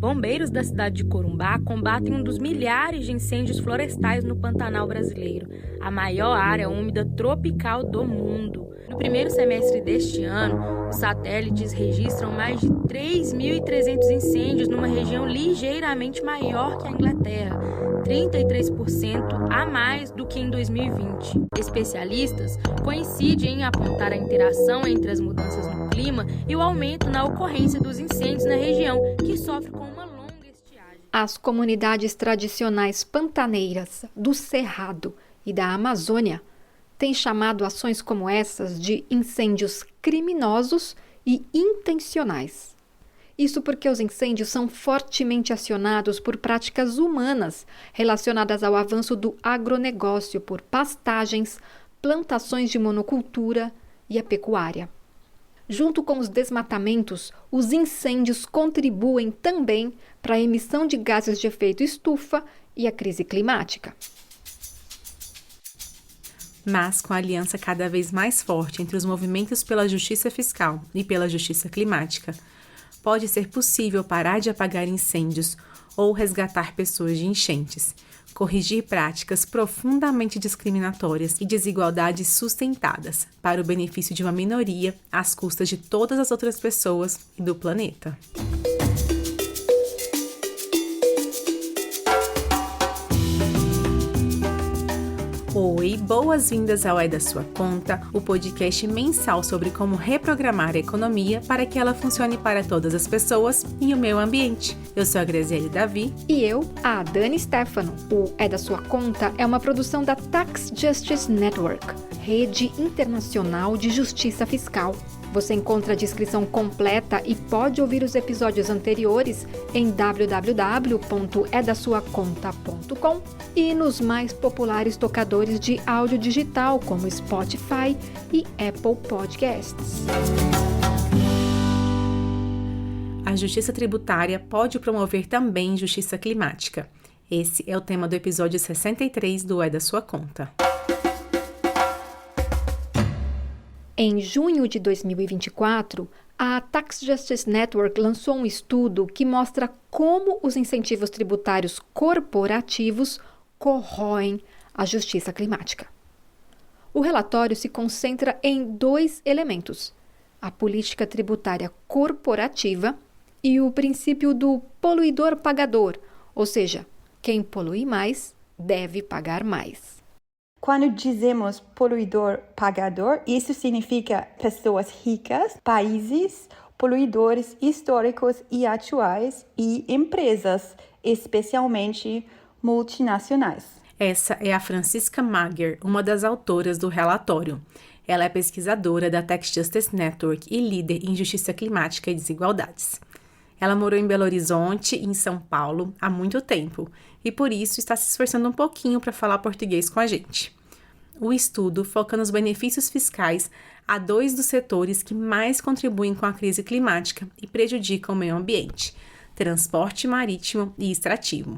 Bombeiros da cidade de Corumbá combatem um dos milhares de incêndios florestais no Pantanal brasileiro, a maior área úmida tropical do mundo. No primeiro semestre deste ano, os satélites registram mais de 3.300 incêndios numa região ligeiramente maior que a Inglaterra, 33% a mais do que em 2020. Especialistas coincidem em apontar a interação entre as mudanças no clima e o aumento na ocorrência dos incêndios na região, que sofre com uma longa estiagem. As comunidades tradicionais pantaneiras do Cerrado e da Amazônia têm chamado ações como essas de incêndios criminosos e intencionais. Isso porque os incêndios são fortemente acionados por práticas humanas relacionadas ao avanço do agronegócio por pastagens, plantações de monocultura e a pecuária. Junto com os desmatamentos, os incêndios contribuem também para a emissão de gases de efeito estufa e a crise climática. Mas, com a aliança cada vez mais forte entre os movimentos pela justiça fiscal e pela justiça climática, pode ser possível parar de apagar incêndios ou resgatar pessoas de enchentes, corrigir práticas profundamente discriminatórias e desigualdades sustentadas para o benefício de uma minoria às custas de todas as outras pessoas e do planeta. Oi, boas-vindas ao É da Sua Conta, o podcast mensal sobre como reprogramar a economia para que ela funcione para todas as pessoas e o meio ambiente. Eu sou a Graziele Davi. E eu, a Dani Stefano. O É da Sua Conta é uma produção da Tax Justice Network, rede internacional de justiça fiscal. Você encontra a descrição completa e pode ouvir os episódios anteriores em www.edasuaconta.com e nos mais populares tocadores de áudio digital como Spotify e Apple Podcasts. A justiça tributária pode promover também justiça climática. Esse é o tema do episódio 63 do É da Sua Conta. Em junho de 2024, a Tax Justice Network lançou um estudo que mostra como os incentivos tributários corporativos corroem a justiça climática. O relatório se concentra em dois elementos: a política tributária corporativa e o princípio do poluidor-pagador, ou seja, quem polui mais deve pagar mais. Quando dizemos poluidor-pagador, isso significa pessoas ricas, países, poluidores históricos e atuais e empresas, especialmente multinacionais. Essa é a Francisca Magher, uma das autoras do relatório. Ela é pesquisadora da Tax Justice Network e líder em justiça climática e desigualdades. Ela morou em Belo Horizonte e em São Paulo há muito tempo e, por isso, está se esforçando um pouquinho para falar português com a gente. O estudo foca nos benefícios fiscais a dois dos setores que mais contribuem com a crise climática e prejudicam o meio ambiente: transporte marítimo e extrativo.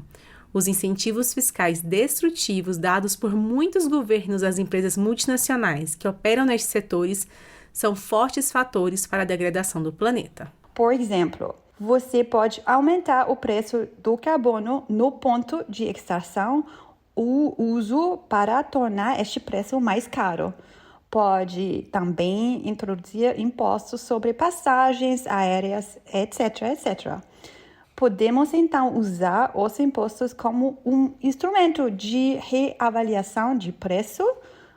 Os incentivos fiscais destrutivos dados por muitos governos às empresas multinacionais que operam nestes setores são fortes fatores para a degradação do planeta. Por exemplo, você pode aumentar o preço do carbono no ponto de extração ou uso para tornar este preço mais caro. Pode também introduzir impostos sobre passagens aéreas, etc, etc. Podemos então usar os impostos como um instrumento de reavaliação de preço.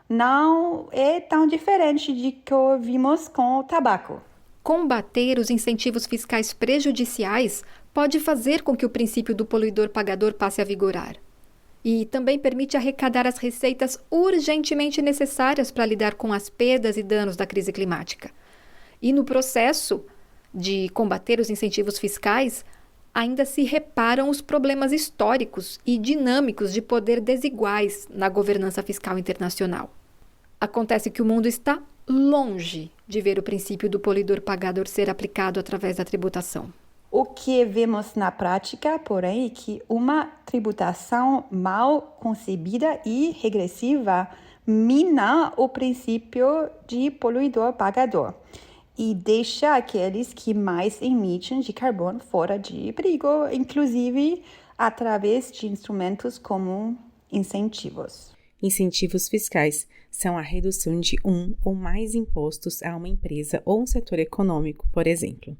Não é tão diferente de que vimos com o tabaco. Combater os incentivos fiscais prejudiciais pode fazer com que o princípio do poluidor-pagador passe a vigorar. E também permite arrecadar as receitas urgentemente necessárias para lidar com as perdas e danos da crise climática. E no processo de combater os incentivos fiscais, ainda se reparam os problemas históricos e dinâmicos de poder desiguais na governança fiscal internacional. Acontece que o mundo está longe de ver o princípio do poluidor-pagador ser aplicado através da tributação. O que vemos na prática, porém, é que uma tributação mal concebida e regressiva mina o princípio de poluidor-pagador. e deixa aqueles que mais emitem de carbono fora de perigo, inclusive através de instrumentos como incentivos. Incentivos fiscais são a redução de um ou mais impostos a uma empresa ou um setor econômico, por exemplo.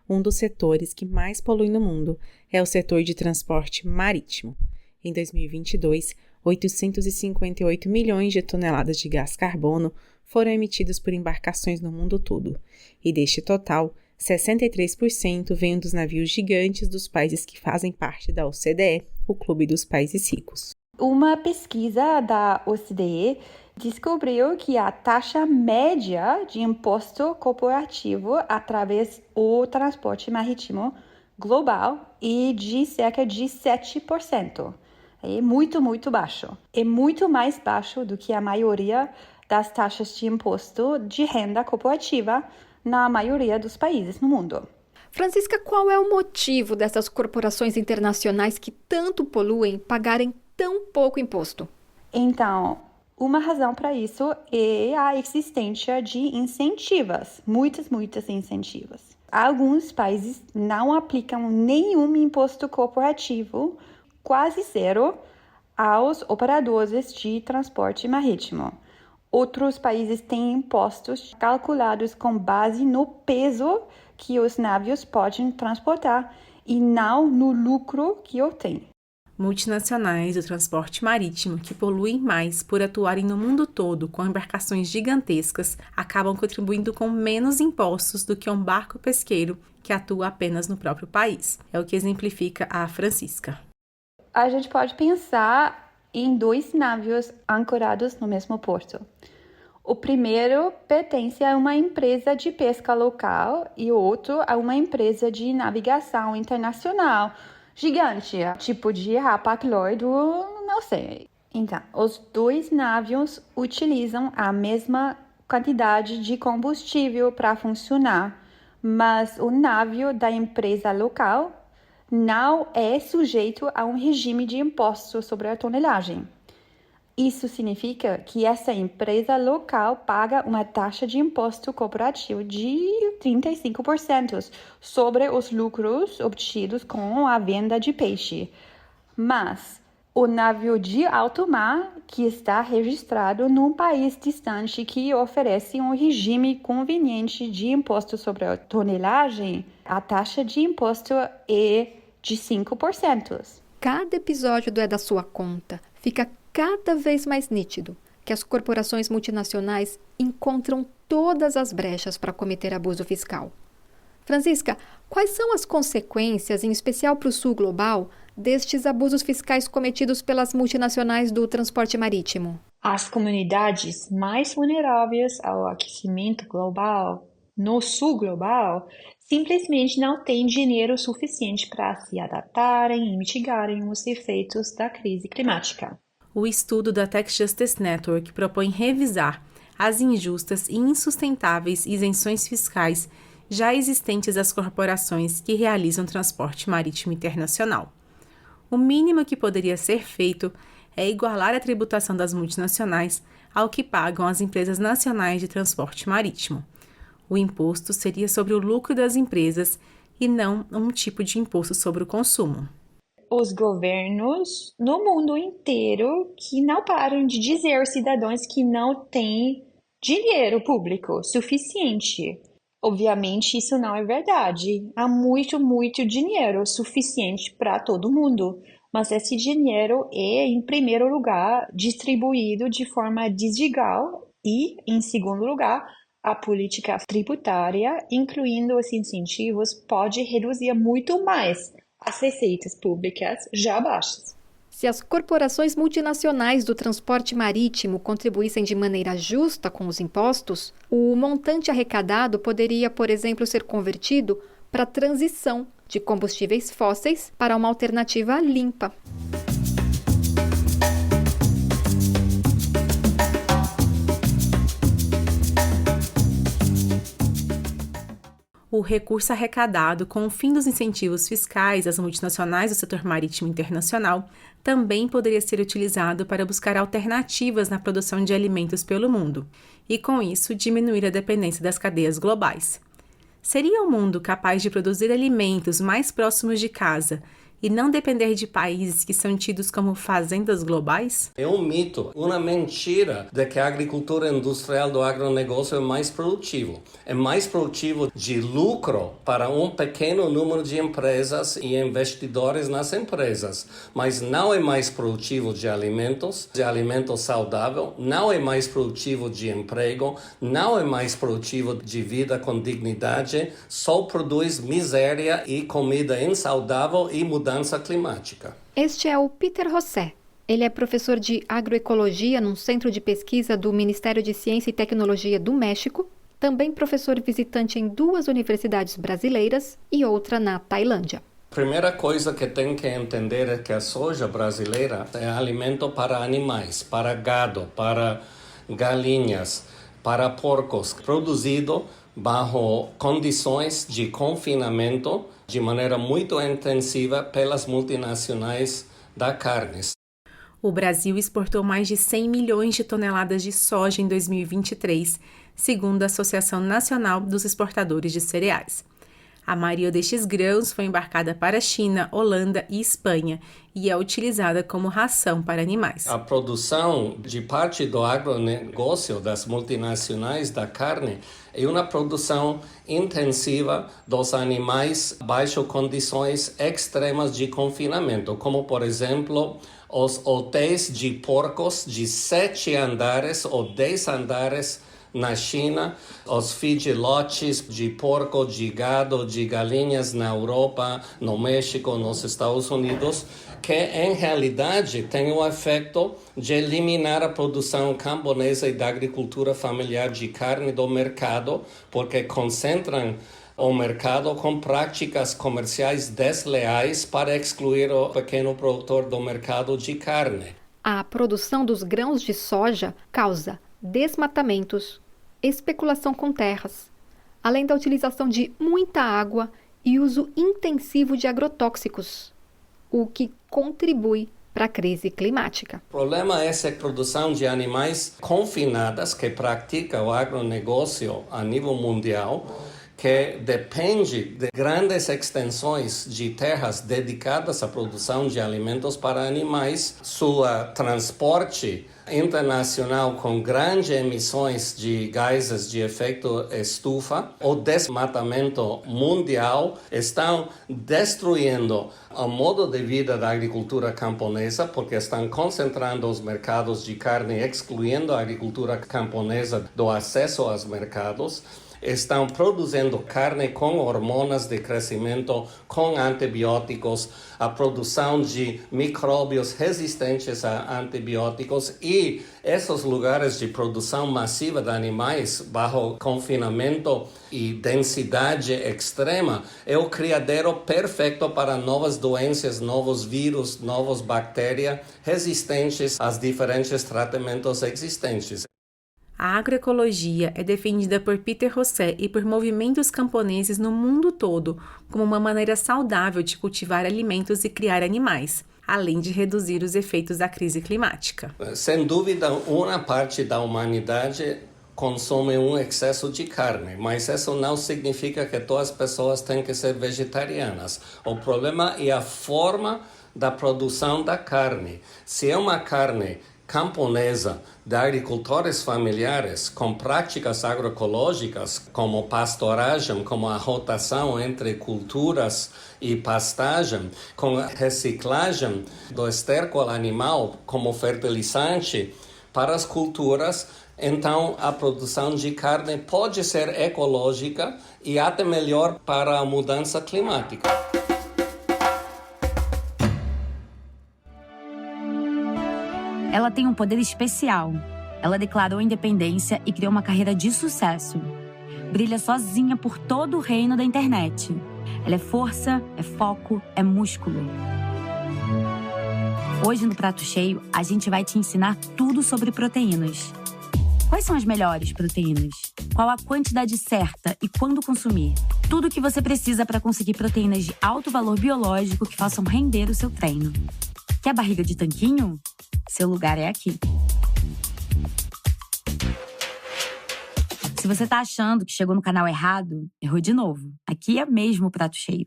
Um dos setores que mais polui no mundo é o setor de transporte marítimo. Em 2022, 858 milhões de toneladas de gás carbono foram emitidos por embarcações no mundo todo, e deste total, 63% vem dos navios gigantes dos países que fazem parte da OCDE, o Clube dos Países Ricos. Uma pesquisa da OCDE descobriu que a taxa média de imposto corporativo através do transporte marítimo global é de cerca de 7%. É muito baixo. É muito mais baixo do que a maioria das taxas de imposto de renda corporativa na maioria dos países no mundo. Francisca, qual é o motivo dessas corporações internacionais que tanto poluem pagarem tão pouco imposto? Então, uma razão para isso é a existência de incentivos, muitos incentivos. Alguns países não aplicam nenhum imposto corporativo, quase zero, aos operadores de transporte marítimo. Outros países têm impostos calculados com base no peso que os navios podem transportar e não no lucro que obtêm. Multinacionais do transporte marítimo que poluem mais por atuarem no mundo todo com embarcações gigantescas acabam contribuindo com menos impostos do que um barco pesqueiro que atua apenas no próprio país. É o que exemplifica a Francisca. A gente pode pensar em 2 navios ancorados no mesmo porto. O primeiro pertence a uma empresa de pesca local e o outro a uma empresa de navegação internacional gigante, tipo de Hapag-Lloyd, não sei. Então, os 2 navios utilizam a mesma quantidade de combustível para funcionar, mas o navio da empresa local não é sujeito a um regime de imposto sobre a tonelagem. Isso significa que essa empresa local paga uma taxa de imposto corporativo de 35% sobre os lucros obtidos com a venda de peixe. Mas o navio de alto mar, que está registrado num país distante que oferece um regime conveniente de imposto sobre a tonelagem, a taxa de imposto é de 5%. Cada episódio do É da Sua Conta fica cada vez mais nítido que as corporações multinacionais encontram todas as brechas para cometer abuso fiscal. Francisca, quais são as consequências, em especial para o sul global, destes abusos fiscais cometidos pelas multinacionais do transporte marítimo? As comunidades mais vulneráveis ao aquecimento global, no sul global, simplesmente não têm dinheiro suficiente para se adaptarem e mitigarem os efeitos da crise climática. O estudo da Tax Justice Network propõe revisar as injustas e insustentáveis isenções fiscais já existentes às corporações que realizam transporte marítimo internacional. O mínimo que poderia ser feito é igualar a tributação das multinacionais ao que pagam as empresas nacionais de transporte marítimo. O imposto seria sobre o lucro das empresas e não um tipo de imposto sobre o consumo. Os governos no mundo inteiro que não param de dizer aos cidadãos que não têm dinheiro público suficiente. Obviamente, isso não é verdade. Há muito dinheiro suficiente para todo mundo, mas esse dinheiro é, em primeiro lugar, distribuído de forma desigual e, em segundo lugar, a política tributária, incluindo os incentivos, pode reduzir muito mais as receitas públicas já baixas. Se as corporações multinacionais do transporte marítimo contribuíssem de maneira justa com os impostos, o montante arrecadado poderia, por exemplo, ser convertido para a transição de combustíveis fósseis para uma alternativa limpa. O recurso arrecadado com o fim dos incentivos fiscais às multinacionais do setor marítimo internacional também poderia ser utilizado para buscar alternativas na produção de alimentos pelo mundo e, com isso, diminuir a dependência das cadeias globais. Seria o mundo capaz de produzir alimentos mais próximos de casa e não depender de países que são tidos como fazendas globais? É um mito, uma mentira de que a agricultura industrial do agronegócio é mais produtivo. É mais produtivo de lucro para um pequeno número de empresas e investidores nas empresas, mas não é mais produtivo de alimento saudável, não é mais produtivo de emprego, não é mais produtivo de vida com dignidade, só produz miséria e comida insaudável e mudança climática. Este é o Peter José. Ele é professor de agroecologia num centro de pesquisa do Ministério de Ciência e Tecnologia do México, também professor visitante em 2 universidades brasileiras e outra na Tailândia. Primeira coisa que tem que entender é que a soja brasileira é alimento para animais, para gado, para galinhas, para porcos, produzido bajo condições de confinamento de maneira muito intensiva pelas multinacionais da carne. O Brasil exportou mais de 100 milhões de toneladas de soja em 2023, segundo a Associação Nacional dos Exportadores de Cereais. A maioria destes grãos foi embarcada para a China, Holanda e Espanha e é utilizada como ração para animais. A produção de parte do agronegócio das multinacionais da carne é uma produção intensiva dos animais baixo condições extremas de confinamento, como, por exemplo, os hotéis de porcos de 7 andares ou 10 andares na China, os feedlots de porco, de gado, de galinhas na Europa, no México, nos Estados Unidos, que em realidade tem o efeito de eliminar a produção camponesa e da agricultura familiar de carne do mercado, porque concentram o mercado com práticas comerciais desleais para excluir o pequeno produtor do mercado de carne. A produção dos grãos de soja causa desmatamentos, especulação com terras, além da utilização de muita água e uso intensivo de agrotóxicos, o que contribui para a crise climática. O problema é essa produção de animais confinadas que pratica o agronegócio a nível mundial, que depende de grandes extensões de terras dedicadas à produção de alimentos para animais, sua transporte internacional com grandes emissões de gases de efeito estufa, o desmatamento mundial estão destruindo o modo de vida da agricultura camponesa, porque estão concentrando os mercados de carne, excluindo a agricultura camponesa do acesso aos mercados. Estão produzindo carne com hormonas de crescimento, com antibióticos, a produção de micróbios resistentes a antibióticos e esses lugares de produção massiva de animais bajo confinamento e densidade extrema é o criadeiro perfeito para novas doenças, novos vírus, novas bactérias resistentes aos diferentes tratamentos existentes. A agroecologia é defendida por Peter José e por movimentos camponeses no mundo todo como uma maneira saudável de cultivar alimentos e criar animais, além de reduzir os efeitos da crise climática. Sem dúvida, uma parte da humanidade consome um excesso de carne, mas isso não significa que todas as pessoas têm que ser vegetarianas. O problema é a forma da produção da carne. Se é uma carne camponesa de agricultores familiares com práticas agroecológicas como pastoragem, como a rotação entre culturas e pastagem, com a reciclagem do esterco animal como fertilizante para as culturas, então a produção de carne pode ser ecológica e até melhor para a mudança climática. Ela tem um poder especial. Ela declarou a independência e criou uma carreira de sucesso. Brilha sozinha por todo o reino da internet. Ela é força, é foco, é músculo. Hoje no Prato Cheio, a gente vai te ensinar tudo sobre proteínas. Quais são as melhores proteínas? Qual a quantidade certa e quando consumir? tudo o que você precisa para conseguir proteínas de alto valor biológico que façam render o seu treino. Quer barriga de tanquinho? Seu lugar é aqui. Se você tá achando que chegou no canal errado, errou de novo. Aqui é mesmo o Prato Cheio.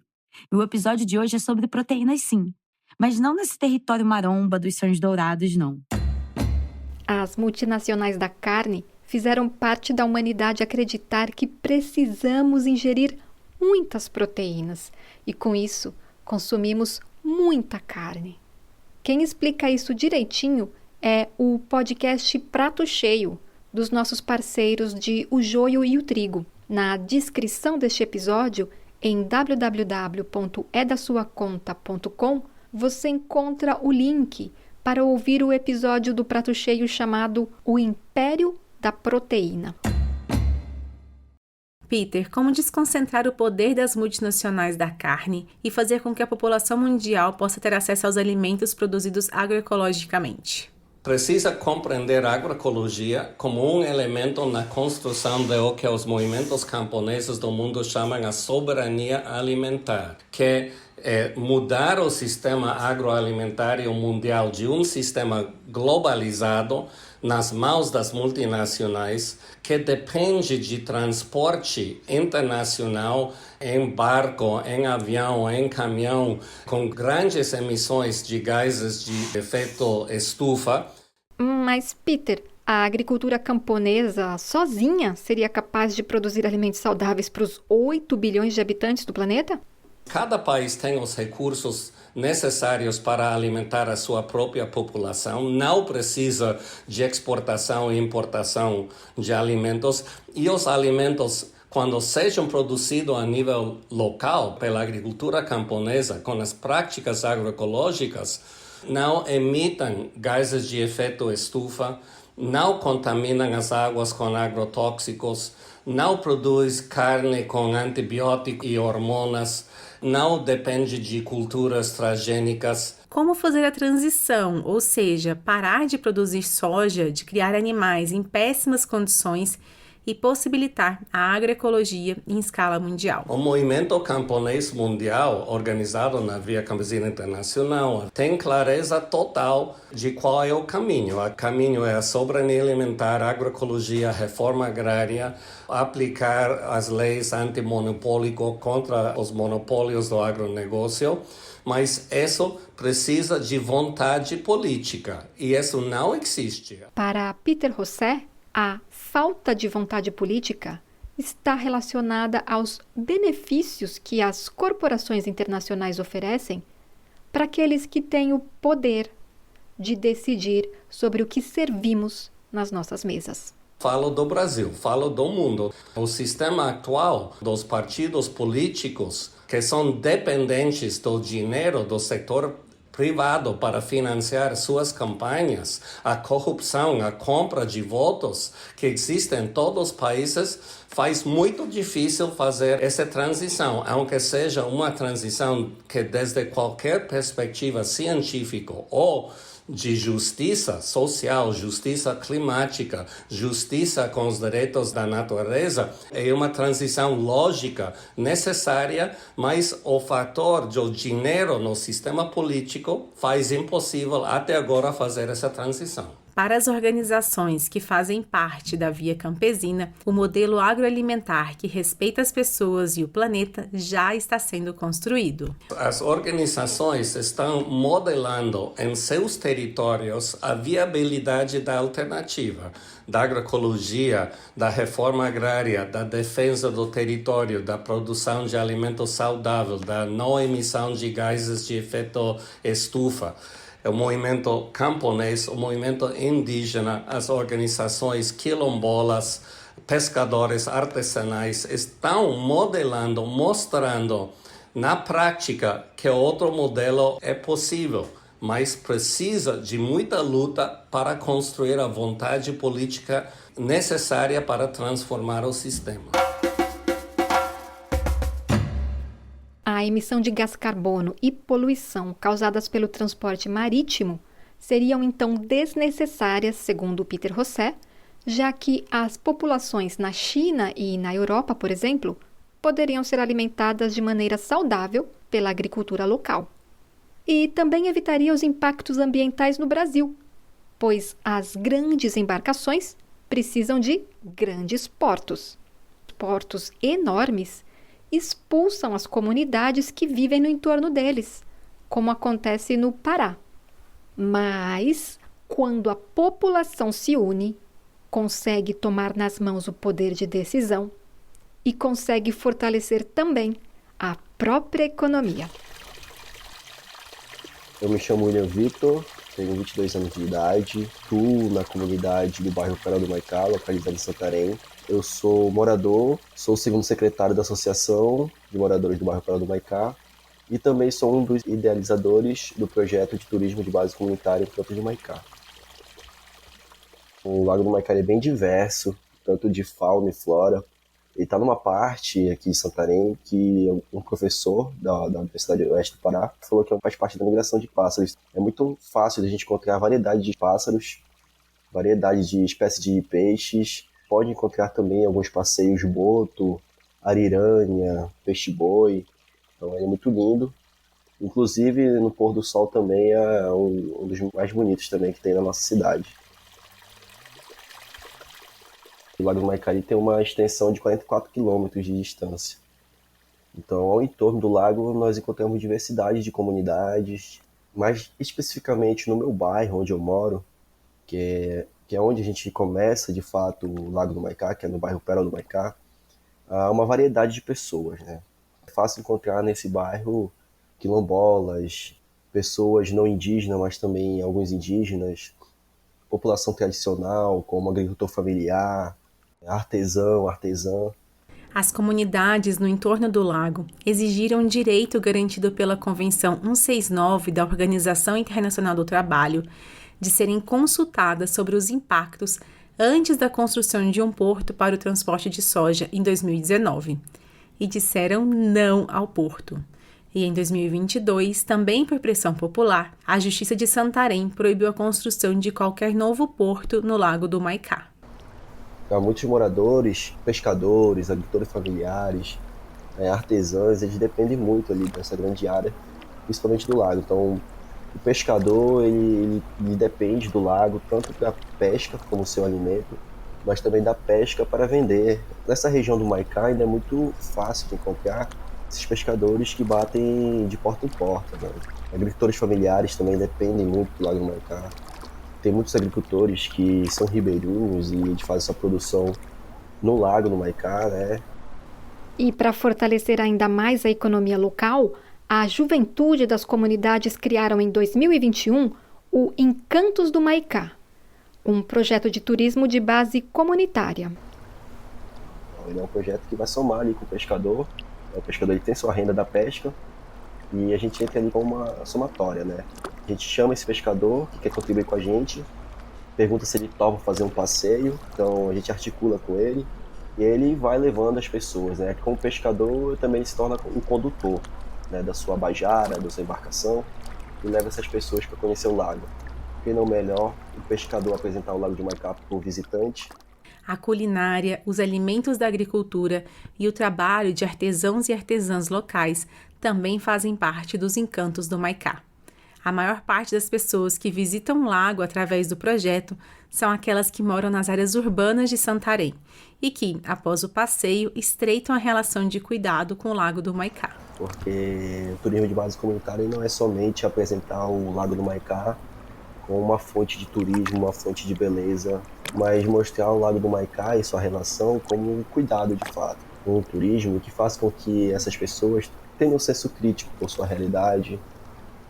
E o episódio de hoje é sobre proteínas, sim. Mas não nesse território maromba dos sonhos dourados, não. As multinacionais da carne fizeram parte da humanidade acreditar que precisamos ingerir muitas proteínas e, com isso, consumimos muita carne. Quem explica isso direitinho é o podcast Prato Cheio, dos nossos parceiros de O Joio e o Trigo. Na descrição deste episódio, em www.edasuaconta.com, você encontra o link para ouvir o episódio do Prato Cheio chamado O Império da Proteína. Peter, como desconcentrar o poder das multinacionais da carne e fazer com que a população mundial possa ter acesso aos alimentos produzidos agroecologicamente? Precisa compreender a agroecologia como um elemento na construção do que os movimentos camponeses do mundo chamam a soberania alimentar, que é mudar o sistema agroalimentar mundial de um sistema globalizado nas mãos das multinacionais, que depende de transporte internacional em barco, em avião, em caminhão, com grandes emissões de gases de efeito estufa. Mas, Peter, a agricultura camponesa sozinha seria capaz de produzir alimentos saudáveis para os 8 bilhões de habitantes do planeta? Cada país tem os recursos necessários para alimentar a sua própria população, não precisa de exportação e importação de alimentos, e os alimentos, quando sejam produzidos a nível local pela agricultura camponesa, com as práticas agroecológicas, não emitem gases de efeito estufa, não contaminam as águas com agrotóxicos, não produz carne com antibióticos e hormonas, não depende de culturas transgênicas. Como fazer a transição, ou seja, parar de produzir soja, de criar animais em péssimas condições e possibilitar a agroecologia em escala mundial? O movimento camponês mundial, organizado na Via Campesina Internacional, tem clareza total de qual é o caminho. O caminho é a soberania alimentar, a agroecologia, a reforma agrária, aplicar as leis antimonopólico contra os monopólios do agronegócio, mas isso precisa de vontade política, e isso não existe. Para Peter José, a falta de vontade política está relacionada aos benefícios que as corporações internacionais oferecem para aqueles que têm o poder de decidir sobre o que servimos nas nossas mesas. Falo do Brasil, falo do mundo. O sistema atual dos partidos políticos que são dependentes do dinheiro do setor privado para financiar suas campanhas, a corrupção, a compra de votos que existe em todos os países, faz muito difícil fazer essa transição, aunque seja uma transição que desde qualquer perspectiva científica ou de justiça social, justiça climática, justiça com os direitos da natureza, é uma transição lógica, necessária, mas o fator do dinheiro no sistema político faz impossível até agora fazer essa transição. Para as organizações que fazem parte da Via Campesina, o modelo agroalimentar que respeita as pessoas e o planeta já está sendo construído. As organizações estão modelando em seus territórios a viabilidade da alternativa, da agroecologia, da reforma agrária, da defesa do território, da produção de alimentos saudáveis, da não emissão de gases de efeito estufa. O movimento camponês, o movimento indígena, as organizações quilombolas, pescadores artesanais estão modelando, mostrando na prática que outro modelo é possível, mas precisa de muita luta para construir a vontade política necessária para transformar o sistema. A emissão de gás carbono e poluição causadas pelo transporte marítimo seriam então desnecessárias, segundo Peter José, já que as populações na China e na Europa, por exemplo, poderiam ser alimentadas de maneira saudável pela agricultura local. E também evitaria os impactos ambientais no Brasil, pois as grandes embarcações precisam de grandes portos. Portos enormes expulsam as comunidades que vivem no entorno deles, como acontece no Pará. Mas, quando a população se une, consegue tomar nas mãos o poder de decisão e consegue fortalecer também a própria economia. Eu me chamo William Vitor, tenho 22 anos de idade, atuo na comunidade do bairro Peral do Maicá, localizado em Santarém. Eu sou morador, sou o segundo secretário da Associação de Moradores do bairro Peral do Maicá e também sou um dos idealizadores do projeto de turismo de base comunitária em Campos do Maicá. O Lago do Maicá é bem diverso, tanto de fauna e flora. Ele está numa parte aqui de Santarém que um professor da Universidade Oeste do Pará falou que faz parte da migração de pássaros. É muito fácil de a gente encontrar variedade de pássaros, variedade de espécies de peixes. Pode encontrar também alguns passeios de boto, ariranha, peixe-boi. Então é muito lindo. Inclusive no pôr do sol também é um dos mais bonitos também que tem na nossa cidade. O Lago do Maicá tem uma extensão de 44 quilômetros de distância. Então, ao entorno do lago, nós encontramos diversidade de comunidades, mais especificamente no meu bairro, onde eu moro, que é onde a gente começa, de fato, o Lago do Maicá, que é no bairro Peral do Maicá, há uma variedade de pessoas, né? É fácil encontrar nesse bairro quilombolas, pessoas não indígenas, mas também alguns indígenas, população tradicional, como agricultor familiar, artesão, artesã. As comunidades no entorno do lago exigiram um direito garantido pela Convenção 169 da Organização Internacional do Trabalho de serem consultadas sobre os impactos antes da construção de um porto para o transporte de soja em 2019 e disseram não ao porto. E em 2022, também por pressão popular, a Justiça de Santarém proibiu a construção de qualquer novo porto no Lago do Maicá. Há muitos moradores, pescadores, agricultores familiares, artesãos, eles dependem muito ali dessa grande área, principalmente do lago. Então, o pescador, ele depende do lago, tanto da pesca como seu alimento, mas também da pesca para vender. Nessa região do Maicá ainda é muito fácil de encontrar esses pescadores que batem de porta em porta, né? Agricultores familiares também dependem muito do Lago do Maicá. Tem muitos agricultores que são ribeirinhos e eles fazem essa produção no Lago do Maicá, né? E para fortalecer ainda mais a economia local, a juventude das comunidades criaram em 2021 o Encantos do Maicá, um projeto de turismo de base comunitária. Ele é um projeto que vai somar ali com o pescador. O pescador ele tem sua renda da pesca e a gente entra ali com uma somatória, né? A gente chama esse pescador que quer contribuir com a gente, pergunta se ele topa fazer um passeio, então a gente articula com ele e ele vai levando as pessoas, né? Como pescador também se torna um condutor, né, da sua bajara, da sua embarcação e leva essas pessoas para conhecer o lago. Porque não melhor o pescador apresentar o Lago de Maicá para o visitante. A culinária, os alimentos da agricultura e o trabalho de artesãos e artesãs locais também fazem parte dos encantos do Maicá. A maior parte das pessoas que visitam o lago através do projeto são aquelas que moram nas áreas urbanas de Santarém e que, após o passeio, estreitam a relação de cuidado com o Lago do Maicá. Porque o turismo de base comunitária não é somente apresentar o Lago do Maicá como uma fonte de turismo, uma fonte de beleza, mas mostrar o Lago do Maicá e sua relação como um cuidado de fato, um turismo que faz com que essas pessoas tenham um senso crítico com sua realidade,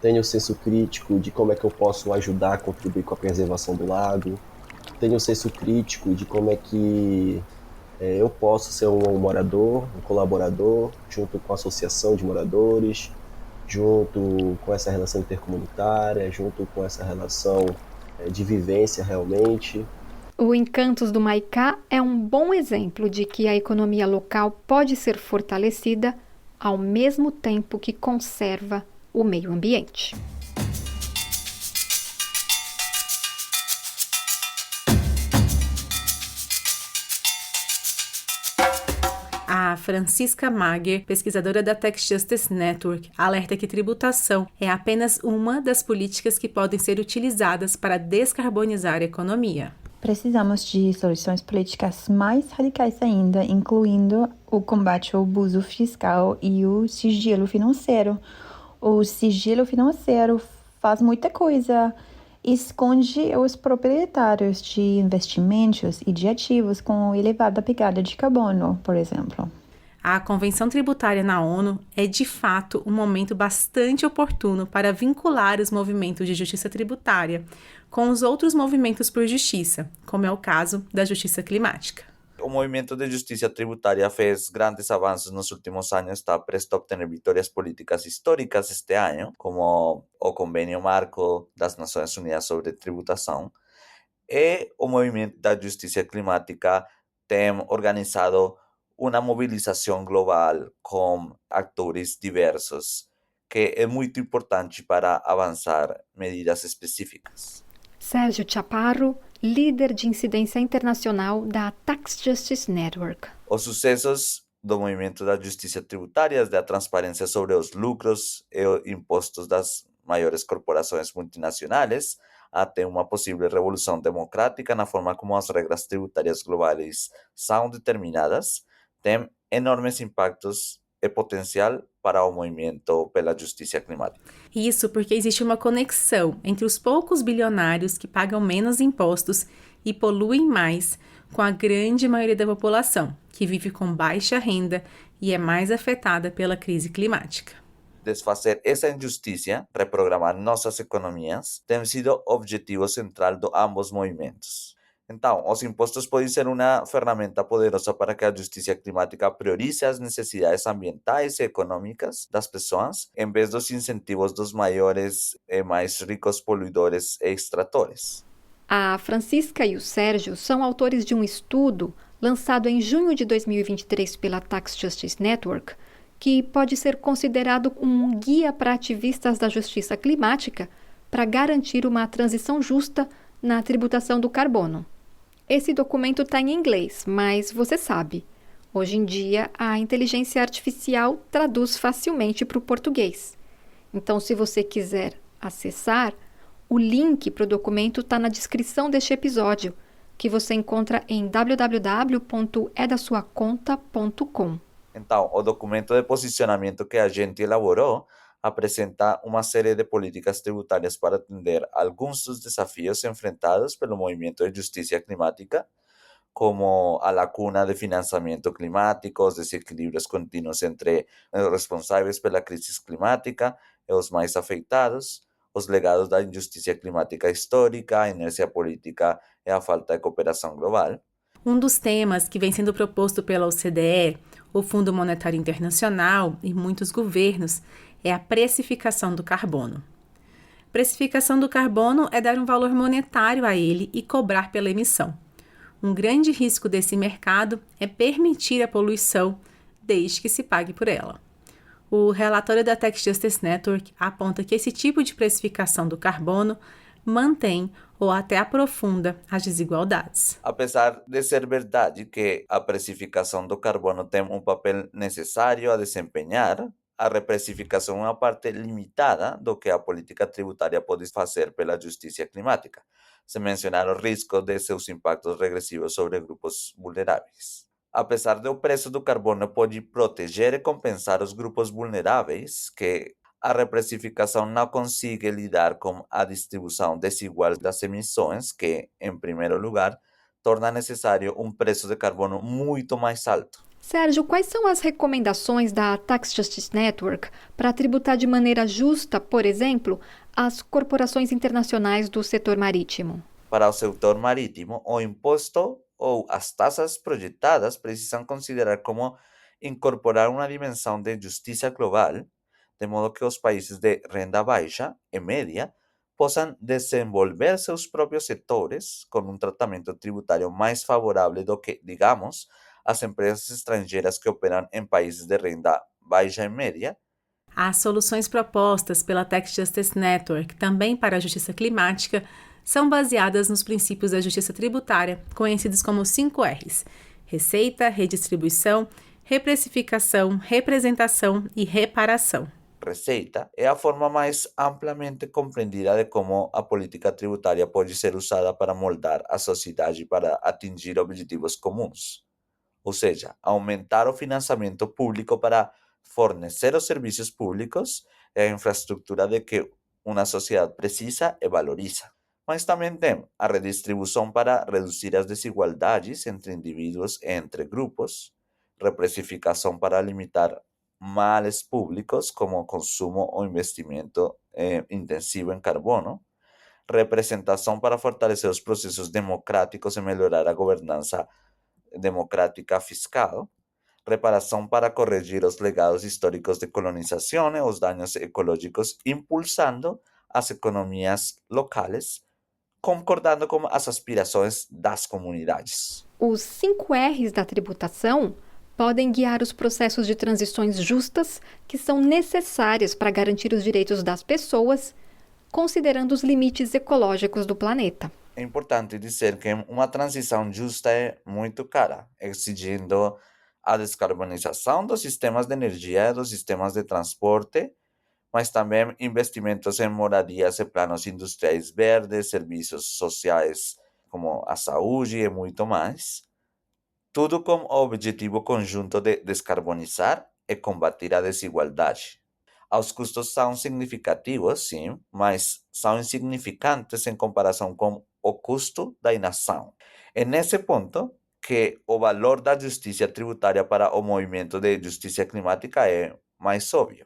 tenham um senso crítico de como é que eu posso ajudar a contribuir com a preservação do lago, tenham um senso crítico de como é que eu posso ser um morador, um colaborador, junto com a associação de moradores, junto com essa relação intercomunitária, junto com essa relação de vivência realmente. O Encantos do Maicá é um bom exemplo de que a economia local pode ser fortalecida ao mesmo tempo que conserva o meio ambiente. A Francisca Magger, pesquisadora da Tax Justice Network, alerta que tributação é apenas uma das políticas que podem ser utilizadas para descarbonizar a economia. Precisamos de soluções políticas mais radicais ainda, incluindo o combate ao abuso fiscal e o sigilo financeiro. O sigilo financeiro faz muita coisa, esconde os proprietários de investimentos e de ativos com elevada pegada de carbono, por exemplo. A Convenção Tributária na ONU é, de fato, um momento bastante oportuno para vincular os movimentos de justiça tributária com os outros movimentos por justiça, como é o caso da justiça climática. O movimento de justiça tributária fez grandes avanços nos últimos anos, está presto a obter vitórias políticas históricas este ano, como o Convênio Marco das Nações Unidas sobre Tributação, e o movimento da justiça climática tem organizado uma mobilização global com atores diversos, que é muito importante para avançar medidas específicas. Sérgio Chaparro, líder de incidência internacional da Tax Justice Network. Os sucessos do movimento da justiça tributária, da transparência sobre os lucros e impostos das maiores corporações multinacionais, até uma possível revolução democrática na forma como as regras tributárias globais são determinadas, tem enormes impactos e potencial para o movimento pela justiça climática. Isso porque existe uma conexão entre os poucos bilionários que pagam menos impostos e poluem mais com a grande maioria da população, que vive com baixa renda e é mais afetada pela crise climática. Desfazer essa injustiça, reprogramar nossas economias, tem sido objetivo central de ambos movimentos. Então, os impostos podem ser uma ferramenta poderosa para que a justiça climática priorize as necessidades ambientais e econômicas das pessoas, em vez dos incentivos dos maiores e mais ricos poluidores e extratores. A Francisca e o Sérgio são autores de um estudo lançado em junho de 2023 pela Tax Justice Network, que pode ser considerado um guia para ativistas da justiça climática para garantir uma transição justa na tributação do carbono. Esse documento está em inglês, mas você sabe, hoje em dia a inteligência artificial traduz facilmente para o português. Então, se você quiser acessar, o link para o documento está na descrição deste episódio, que você encontra em www.edasuaconta.com. Então, o documento de posicionamento que a gente elaborou apresenta uma série de políticas tributárias para atender alguns dos desafios enfrentados pelo movimento de justiça climática, como a lacuna de financiamento climático, os desequilíbrios contínuos entre os responsáveis pela crise climática e os mais afetados, os legados da injustiça climática histórica, a inércia política e a falta de cooperação global. Um dos temas que vem sendo proposto pela OCDE, o Fundo Monetário Internacional e muitos governos é a precificação do carbono. Precificação do carbono é dar um valor monetário a ele e cobrar pela emissão. Um grande risco desse mercado é permitir a poluição, desde que se pague por ela. O relatório da Tax Justice Network aponta que esse tipo de precificação do carbono mantém ou até aprofunda as desigualdades. Apesar de ser verdade que a precificação do carbono tem um papel necessário a desempenhar, a reprecificação é uma parte limitada do que a política tributária pode fazer pela justiça climática, sem mencionar o risco de seus impactos regressivos sobre grupos vulneráveis. Apesar de o preço do carbono pode proteger e compensar os grupos vulneráveis, que a reprecificação não consegue lidar com a distribuição desigual das emissões, que, em primeiro lugar, torna necessário um preço de carbono muito mais alto. Sérgio, quais são as recomendações da Tax Justice Network para tributar de maneira justa, por exemplo, as corporações internacionais do setor marítimo? Para o setor marítimo, o imposto ou as taxas projetadas precisam considerar como incorporar uma dimensão de justiça global, de modo que os países de renda baixa e média possam desenvolver seus próprios setores com um tratamento tributário mais favorável do que, digamos, as empresas estrangeiras que operam em países de renda baixa e média. As soluções propostas pela Tax Justice Network, também para a justiça climática, são baseadas nos princípios da justiça tributária, conhecidos como 5 R's: receita, redistribuição, reprecificação, representação e reparação. Receita é a forma mais amplamente compreendida de como a política tributária pode ser usada para moldar a sociedade para atingir objetivos comuns, ou seja, aumentar o financiamento público para fornecer os serviços públicos e a infraestrutura de que uma sociedade precisa e valoriza. Mas também tem a redistribuição para reduzir as desigualdades entre indivíduos e entre grupos, reprecificação para limitar males públicos como consumo ou investimento intensivo em carbono, representação para fortalecer os processos democráticos e melhorar a governança democrática fiscal, reparação para corrigir os legados históricos de colonização e os danos ecológicos, impulsando as economias locais, concordando com as aspirações das comunidades. Os 5 R's da tributação podem guiar os processos de transições justas que são necessárias para garantir os direitos das pessoas, considerando os limites ecológicos do planeta. É importante dizer que uma transição justa é muito cara, exigindo a descarbonização dos sistemas de energia e dos sistemas de transporte, mas também investimentos em moradias e planos industriais verdes, serviços sociais como a saúde e muito mais. Tudo com o objetivo conjunto de descarbonizar e combater a desigualdade. Os custos são significativos, sim, mas são insignificantes em comparação com o custo da inação. É nesse ponto que o valor da justiça tributária para o movimento de justiça climática é mais óbvio.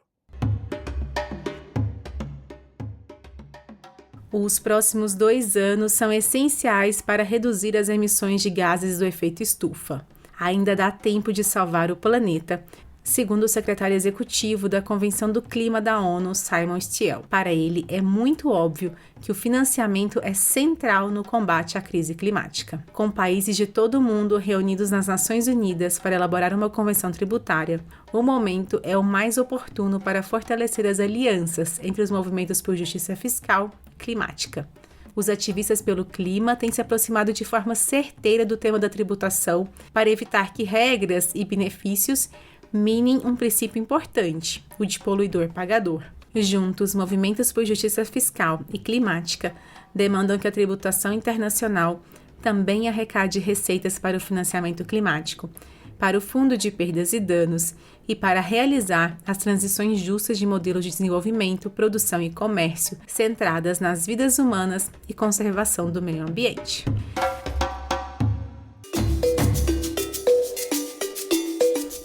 Os próximos 2 anos são essenciais para reduzir as emissões de gases do efeito estufa. Ainda dá tempo de salvar o planeta, segundo o secretário executivo da Convenção do Clima da ONU, Simon Stiell. Para ele, é muito óbvio que o financiamento é central no combate à crise climática. Com países de todo o mundo reunidos nas Nações Unidas para elaborar uma convenção tributária, o momento é o mais oportuno para fortalecer as alianças entre os movimentos por justiça fiscal e climática. Os ativistas pelo clima têm se aproximado de forma certeira do tema da tributação para evitar que regras e benefícios minem um princípio importante, o de poluidor-pagador. Juntos, movimentos por justiça fiscal e climática demandam que a tributação internacional também arrecade receitas para o financiamento climático, para o Fundo de Perdas e Danos e para realizar as transições justas de modelos de desenvolvimento, produção e comércio centradas nas vidas humanas e conservação do meio ambiente.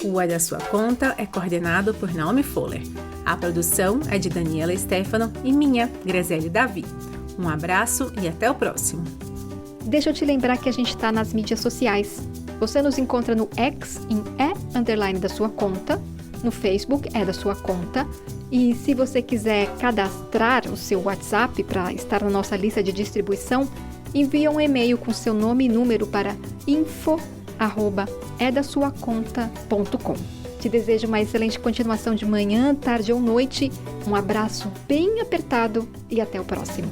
O É da Sua Conta é coordenado por Naomi Fuller. A produção é de Daniela Stefano e minha, Graziele Davi. Um abraço e até o próximo. Deixa eu te lembrar que a gente está nas mídias sociais. Você nos encontra no X em @da sua conta, no Facebook É da Sua Conta. E se você quiser cadastrar o seu WhatsApp para estar na nossa lista de distribuição, envia um e-mail com seu nome e número para info@edasuaconta.com. Te desejo uma excelente continuação de manhã, tarde ou noite. Um abraço bem apertado e até o próximo.